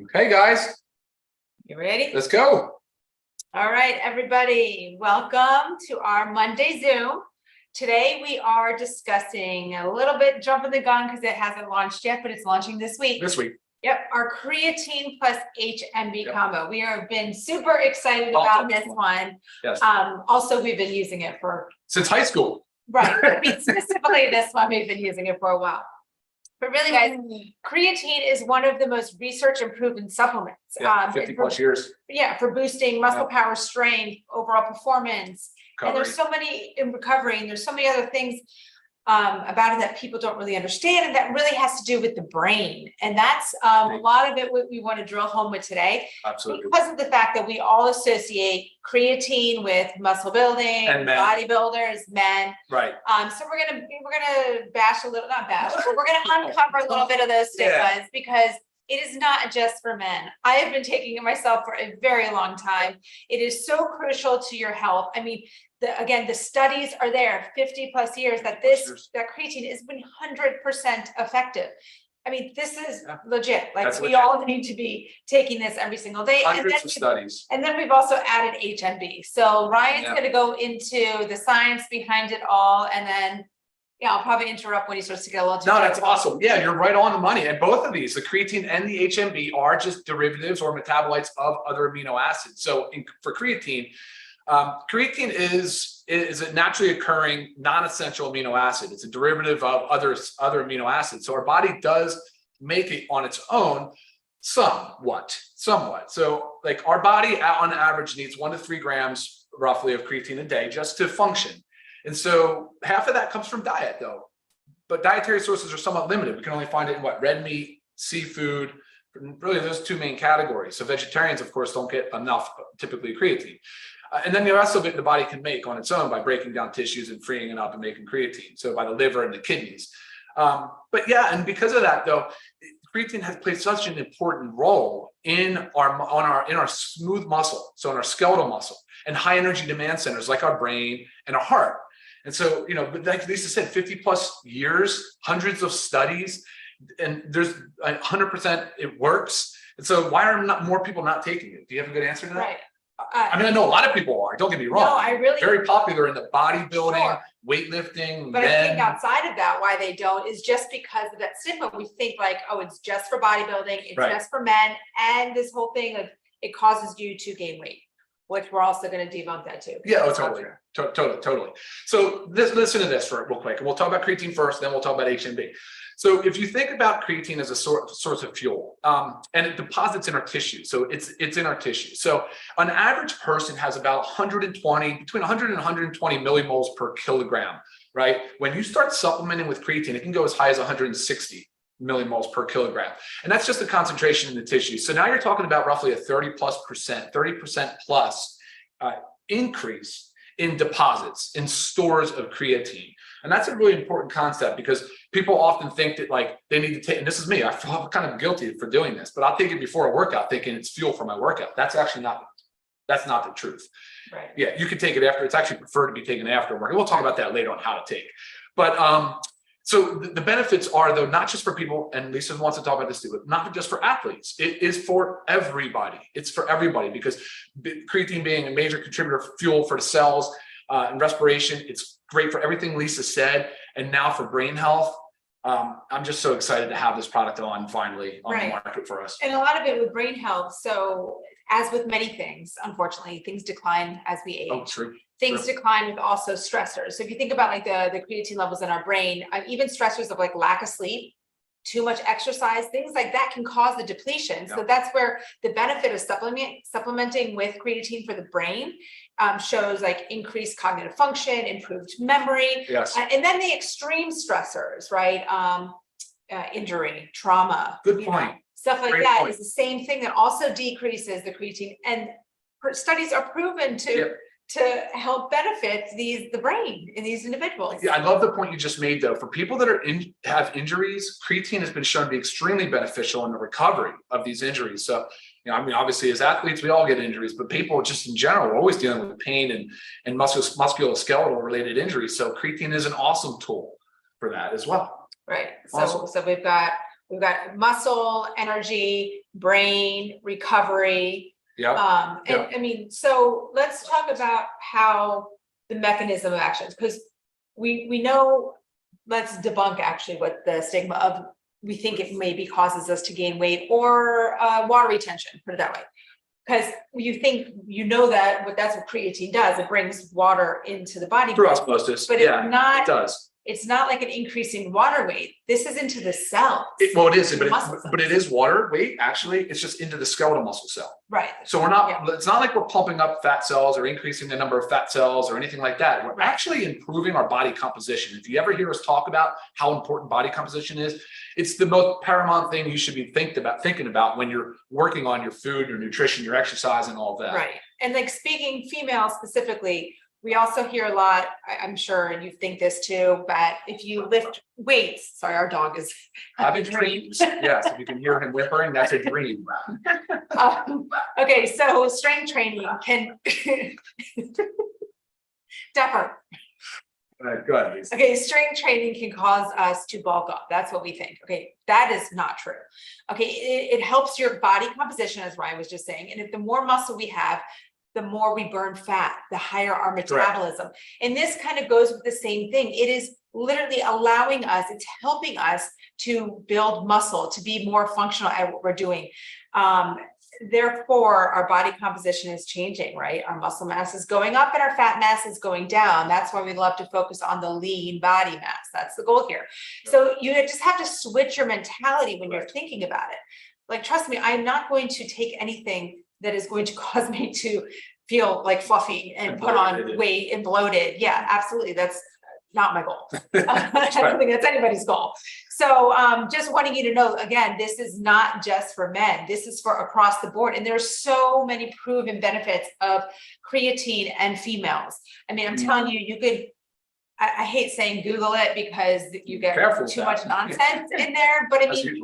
Okay, guys, You ready? let's go. All right, everybody, welcome to our Monday Zoom. Today we are discussing a little bit jumping the gun because it hasn't launched yet, but it's launching this week. Yep, our creatine plus HMB combo. We have been super excited about this one. Yes. Also, we've been using it for Since high school. right. I mean, specifically this one, we've been using it for a while. But really, guys, creatine is one of the most research and proven supplements. 50 plus years. Yeah, for boosting muscle power, strength, overall performance. Recovery. And there's so many in recovery, and there's so many other things about it that people don't really understand, and that really has to do with the brain. And that's a lot of it what we want to drill home with today. Absolutely. Because of the fact that we all associate creatine with muscle building, and bodybuilders, men. Right. So we're gonna bash a little, not bash, but we're gonna uncover a little bit of those stigmas because it is not just for men. I have been taking it myself for a very long time. It is so crucial to your health. I mean, again, the studies are there, 50 plus years that that creatine is 100% effective. I mean, this is legit. Like we all need to be taking this every single day. Hundreds of studies. And then we've also added HMB. So Ryan's going to go into the science behind it all, and then I'll probably interrupt when he starts to get a little too No, that's awesome. Yeah, you're right on the money. And both of these, the creatine and the HMB, are just derivatives or metabolites of other amino acids. So for creatine, creatine is a naturally occurring non-essential amino acid. It's a derivative of other amino acids. So our body does make it on its own somewhat. So like our body on average needs 1 to 3 grams roughly of creatine a day just to function. And so half of that comes from diet though, but dietary sources are somewhat limited. We can only find it in red meat, seafood, really those 2 main categories. So vegetarians, of course, don't get enough typically creatine. And then the rest of it the body can make on its own by breaking down tissues and freeing it up and making creatine. So by the liver and the kidneys. But yeah, and because of that though, creatine has played such an important role in our smooth muscle, so in our skeletal muscle and high energy demand centers like our brain and our heart. And so, but like Lisa said, 50 plus years, hundreds of studies, and there's 100% it works. And so why are not more people not taking it? Do you have a good answer to that? Right. I mean, I know a lot of people are, don't get me wrong. No, I really very popular in the bodybuilding, weightlifting. But I think outside of that, why they don't is just because of that stigma. We think like, oh, it's just for bodybuilding, it's just for men, and this whole thing of it causes you to gain weight, which we're also going to debunk that too. Yeah, totally. So listen to this real quick, and we'll talk about creatine first, then we'll talk about HMB. So if you think about creatine as a source of fuel, and it deposits in our tissue, so it's in our tissue. So an average person has about between 100 and 120 millimoles per kilogram, right? When you start supplementing with creatine, it can go as high as 160 millimoles per kilogram. And that's just the concentration in the tissue. So now you're talking about roughly a 30% plus increase in deposits, in stores of creatine. And that's a really important concept because people often think that like they need to take, and this is me, I feel kind of guilty for doing this, but I'll take it before a workout thinking it's fuel for my workout. That's actually not the truth. Right. Yeah, you can take it after. It's actually preferred to be taken after work. And we'll talk about that later on how to take. But so the benefits are though, not just for people, and Lisa wants to talk about this too, but not just for athletes. It is for everybody. It's for everybody because creatine being a major contributor of fuel for the cells and respiration, it's great for everything Lisa said. And now for brain health, I'm just so excited to have this product finally on the market for us. And a lot of it with brain health. So as with many things, unfortunately, things decline as we age. Oh, true. Things decline with also stressors. So if you think about like the creatine levels in our brain, even stressors of like lack of sleep, too much exercise, things like that can cause the depletion. So that's where the benefit of supplementing with creatine for the brain shows like increased cognitive function, improved memory. Yes. And then the extreme stressors, right? Injury, trauma. Good point. Stuff like that is the same thing that also decreases the creatine. And studies are proven to help benefit the brain in these individuals. Yeah, I love the point you just made though. For people that have injuries, creatine has been shown to be extremely beneficial in the recovery of these injuries. So, I mean, obviously as athletes, we all get injuries, but people just in general are always dealing with pain and musculoskeletal related injuries. So creatine is an awesome tool for that as well. Right. Awesome. So we've got we've got muscle, energy, brain, recovery. Yeah. And I mean, so let's talk about how the mechanism of actions, because we know, let's debunk actually what the stigma of, we think it maybe causes us to gain weight or water retention, put it that way. Because you think, that's what creatine does. It brings water into the body. Through osmosis. But it does. It's not like an increasing water weight. This is into the cells. Well, it is, the but it is water weight. Actually, it's just into the skeletal muscle cell. Right. So we're not, it's not like we're pumping up fat cells or increasing the number of fat cells or anything like that. We're actually improving our body composition. If you ever hear us talk about how important body composition is, it's the most paramount thing you should be thinking about when you're working on your food, your nutrition, your exercise, and all of that. Right. And like speaking female specifically, we also hear a lot, I'm sure, and you think this too, but if you lift weights, sorry, our dog is having dreams. Yes, if you can hear him whimpering, that's a dream. Okay, so strength training can differ. Good. Okay, strength training can cause us to bulk up. That's what we think. Okay, that is not true. Okay, it helps your body composition, as Ryan was just saying. And if the more muscle we have, the more we burn fat, the higher our metabolism. Correct. And this kind of goes with the same thing. It is literally allowing us, it's helping us to build muscle, to be more functional at what we're doing. Therefore, our body composition is changing, right? Our muscle mass is going up and our fat mass is going down. That's why we love to focus on the lean body mass. That's the goal here. So you just have to switch your mentality when you're thinking about it. Like, trust me, I'm not going to take anything that is going to cause me to feel like fluffy and put on weight and bloated. Yeah, absolutely. That's not my goal. I don't think that's anybody's goal. So just wanting you to know, again, this is not just for men. This is for across the board. And there's so many proven benefits of creatine and females. I mean, I'm telling you, you could, I hate saying Google it because you get too much nonsense in there, but I mean,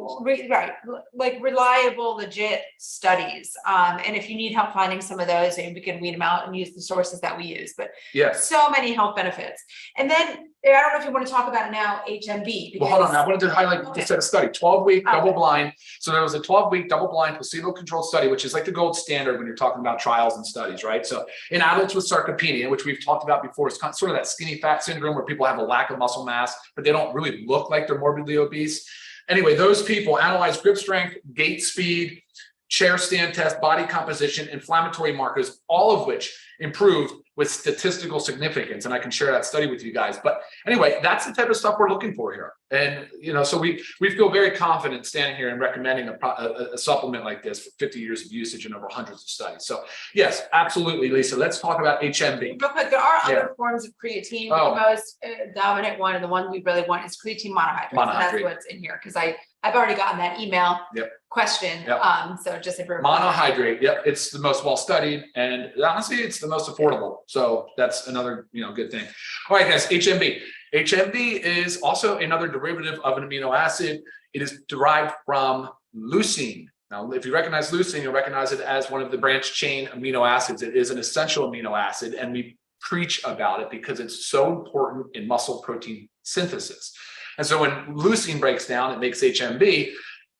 like reliable, legit studies. And if you need help finding some of those, maybe we can weed them out and use the sources that we use, but so many health benefits. And then I don't know if you want to talk about it now, HMB. Well, hold on. I wanted to highlight just a study, 12-week double blind. So there was a 12-week double blind placebo-controlled study, which is like the gold standard when you're talking about trials and studies, right? So in adults with sarcopenia, which we've talked about before, it's sort of that skinny fat syndrome where people have a lack of muscle mass, but they don't really look like they're morbidly obese. Anyway, those people analyzed grip strength, gait speed, chair stand test, body composition, inflammatory markers, all of which improved with statistical significance. And I can share that study with you guys. But anyway, that's the type of stuff we're looking for here. And, you know, so we feel very confident standing here and recommending a supplement like this for 50 years of usage and over hundreds of studies. So yes, absolutely, Lisa. Let's talk about HMB. Real quick, there are other forms of creatine. The most dominant one, and the one we really want, is creatine monohydrate. So that's what's in here, because I've already gotten that email question. So just if monohydrate, it's the most well-studied, and honestly, it's the most affordable. So that's another, good thing. All right, guys, HMB. HMB is also another derivative of an amino acid. It is derived from leucine. Now, if you recognize leucine, you'll recognize it as one of the branched chain amino acids. It is an essential amino acid, and we preach about it because it's so important in muscle protein synthesis. And so when leucine breaks down, it makes HMB.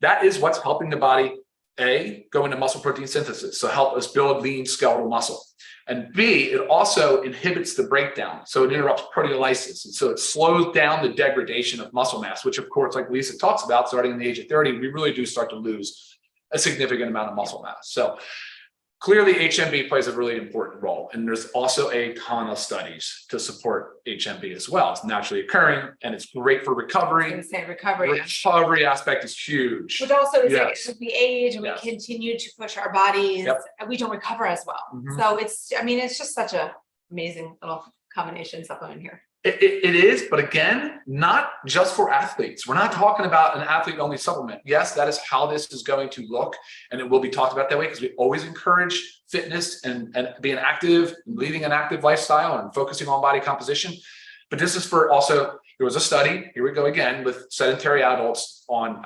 That is what's helping the body, A, go into muscle protein synthesis, so help us build lean skeletal muscle. And B, it also inhibits the breakdown. So it interrupts proteolysis. And so it slows down the degradation of muscle mass, which of course, like Lisa talks about, starting in the age of 30, we really do start to lose a significant amount of muscle mass. So clearly HMB plays a really important role. And there's also a ton of studies to support HMB as well. It's naturally occurring and it's great for recovery. I was going to say recovery. Recovery aspect is huge. Which also is like, as we age and we continue to push our bodies, we don't recover as well. So it's just such an amazing little combination supplement here. It is, but again, not just for athletes. We're not talking about an athlete-only supplement. Yes, that is how this is going to look, and it will be talked about that way because we always encourage fitness and being active, and leading an active lifestyle and focusing on body composition. But this is for also, there was a study, here we go again, with sedentary adults on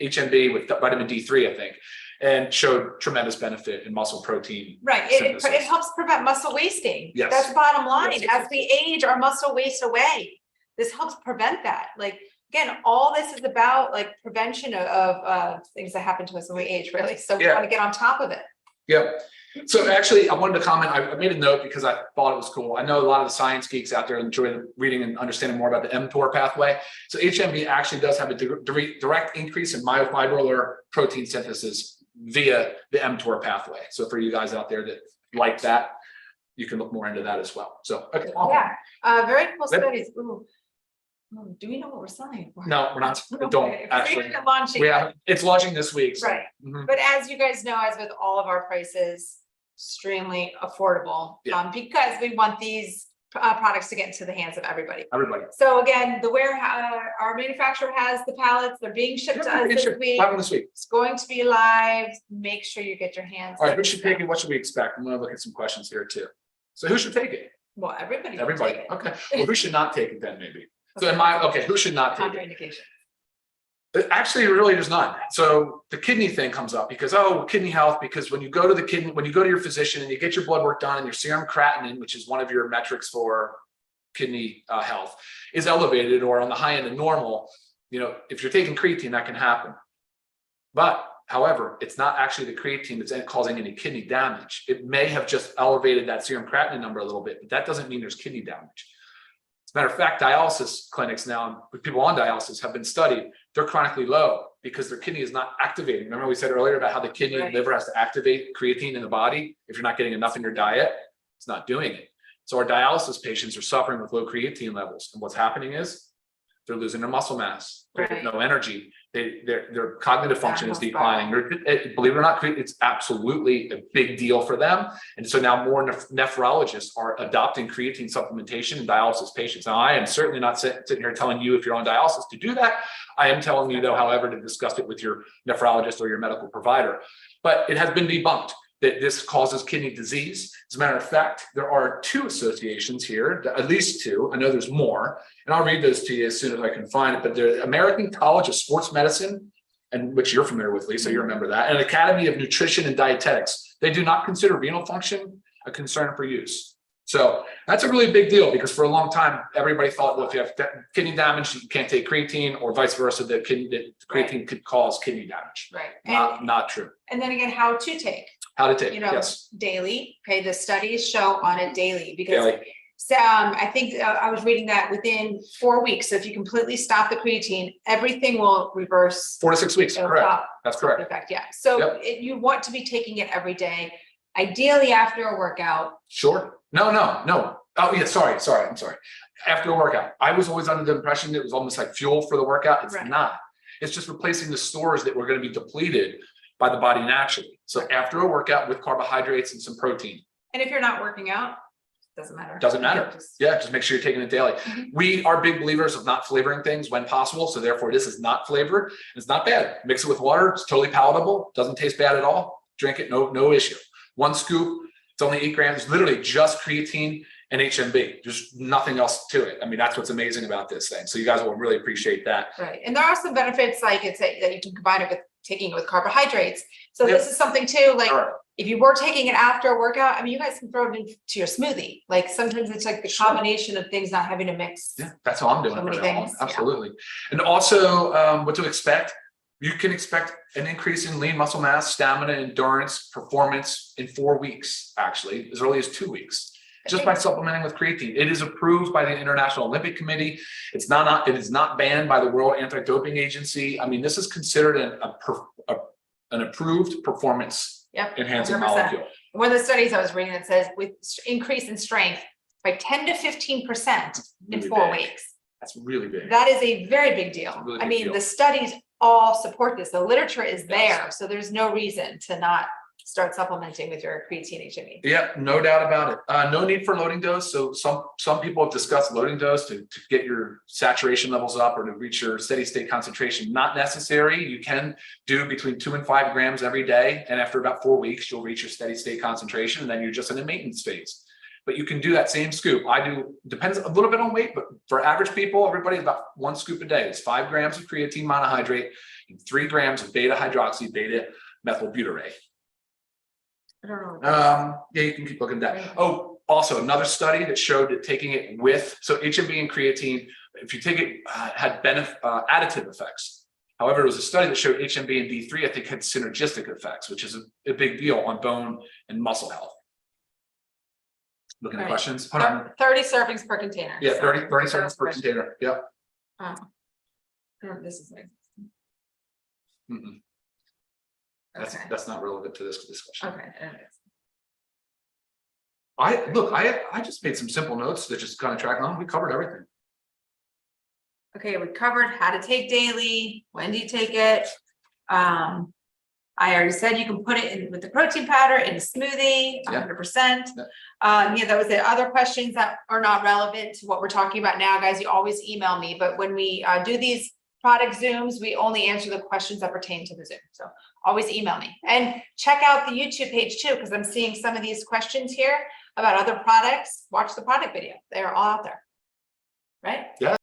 HMB with vitamin D3, I think, and showed tremendous benefit in muscle protein. Right. It helps prevent muscle wasting. Yes. That's the bottom line. As we age, our muscle wastes away. This helps prevent that. Like, again, all this is about like prevention of things that happen to us when we age, really. So we want to get on top of it. Yep. So actually, I wanted to comment. I made a note because I thought it was cool. I know a lot of the science geeks out there enjoy reading and understanding more about the mTOR pathway. So HMB actually does have a direct increase in myofibrillar protein synthesis via the mTOR pathway. So for you guys out there that like that, you can look more into that as well. So, okay. Yeah, very cool studies. Ooh. Do we know what we're selling for? No, we're not. We don't actually. It's launching this week. So. Right. But as you guys know, as with all of our prices, extremely affordable, because we want these products to get into the hands of everybody. So again, the warehouse, our manufacturer has the pallets. They're being shipped to us this week. It's going to be live. Make sure you get your hands. All right. Who should take it? What should we expect? I'm going to look at some questions here too. So who should take it? Well, everybody. Okay. Well, who should not take it then? Maybe. So who should not take it? Actually, really, there's none. So the kidney thing comes up because, kidney health, because when you go to your physician and you get your blood work done and your serum creatinine, which is one of your metrics for kidney health, is elevated or on the high end of normal, if you're taking creatine, that can happen. But however, it's not actually the creatine that's causing any kidney damage. It may have just elevated that serum creatinine number a little bit, but that doesn't mean there's kidney damage. Matter of fact, dialysis clinics now, people on dialysis have been studied. They're chronically low because their kidney is not activating. Remember we said earlier about how the kidney and liver has to activate creatine in the body. If you're not getting enough in your diet, it's not doing it. So our dialysis patients are suffering with low creatine levels. And what's happening is they're losing their muscle mass. They have no energy. Their cognitive function is declining. Believe it or not, it's absolutely a big deal for them. And so now more nephrologists are adopting creatine supplementation in dialysis patients. Now, I am certainly not sitting here telling you if you're on dialysis to do that. I am telling you, though, however, to discuss it with your nephrologist or your medical provider. But it has been debunked that this causes kidney disease. As a matter of fact, there are 2 associations here, at least 2. I know there's more, and I'll read those to you as soon as I can find it. But the American College of Sports Medicine, and which you're familiar with, Lisa, you remember that, and Academy of Nutrition and Dietetics, they do not consider renal function a concern for use. So that's a really big deal because for a long time, everybody thought, well, if you have kidney damage, you can't take creatine, or vice versa, that creatine could cause kidney damage. Right. Not true. And then again, how to take. Yes. Daily. Okay. The studies show on it daily because I think I was reading that within 4 weeks. So if you completely stop the creatine, everything will reverse. 4 to 6 weeks. Correct. That's correct. Effect. Yeah. So you want to be taking it every day, ideally after a workout. Sure. No. Oh yeah. Sorry. I'm sorry. After a workout, I was always under the impression that it was almost like fuel for the workout. It's not. It's just replacing the stores that were going to be depleted by the body naturally. So after a workout with carbohydrates and some protein. And if you're not working out, doesn't matter. Just make sure you're taking it daily. We are big believers of not flavoring things when possible. So therefore this is not flavored. It's not bad. Mix it with water. It's totally palatable. Doesn't taste bad at all. Drink it. No issue. 1 scoop. It's only 8 grams, literally just creatine and HMB. There's nothing else to it. I mean, that's what's amazing about this thing. So you guys will really appreciate that. Right. And there are some benefits, like that you can combine it with taking it with carbohydrates. So this is something too, like if you were taking it after a workout, I mean, you guys can throw it into your smoothie. Like sometimes it's like the combination of things, not having to mix. Yeah, that's all I'm doing. So many things. Absolutely. And also what to expect. You can expect an increase in lean muscle mass, stamina, endurance, performance in 4 weeks, actually, as early as 2 weeks, just by supplementing with creatine. It is approved by the International Olympic Committee. It is not banned by the World Anti-Doping Agency. I mean, this is considered an approved performance enhancing 100%. molecule. One of the studies I was reading that says with increase in strength by 10 to 15% in 4 weeks. That's really big. That is a very big deal. Really big deal. The studies all support this. The literature is there. So there's no reason to not start supplementing with your creatine HMB. Yeah, no doubt about it. No need for loading dose. So some people have discussed loading dose to get your saturation levels up or to reach your steady state concentration. Not necessary. You can do between 2 and 5 grams every day. And after about 4 weeks, you'll reach your steady state concentration. And then you're just in a maintenance phase. But you can do that same scoop. Depends a little bit on weight, but for average people, everybody about 1 scoop a day. It's 5 grams of creatine monohydrate and 3 grams of beta hydroxy beta methylbutyrate. I don't know. Yeah, you can keep looking at that. Oh, also another study that showed that taking it with, so HMB and creatine, if you take it, had additive effects. However, it was a study that showed HMB and D3, I think, had synergistic effects, which is a big deal on bone and muscle health. Looking at Right. questions. Hold on. 30 servings per container. Yeah, So, 30 servings per container. Yep. This is like, Mm-mm. okay. That's not relevant to this discussion. Okay. I just made some simple notes that just kind of track on. We covered everything. Okay, we covered how to take daily, when do you take it? I already said you can put it in with the protein powder in a smoothie, 100%. Yeah, that was the other questions that are not relevant to what we're talking about now, guys. You always email me, but when we do these product Zooms, we only answer the questions that pertain to the Zoom. So always email me and check out the YouTube page too, because I'm seeing some of these questions here about other products. Watch the product video. They're all out there. Right? Yeah.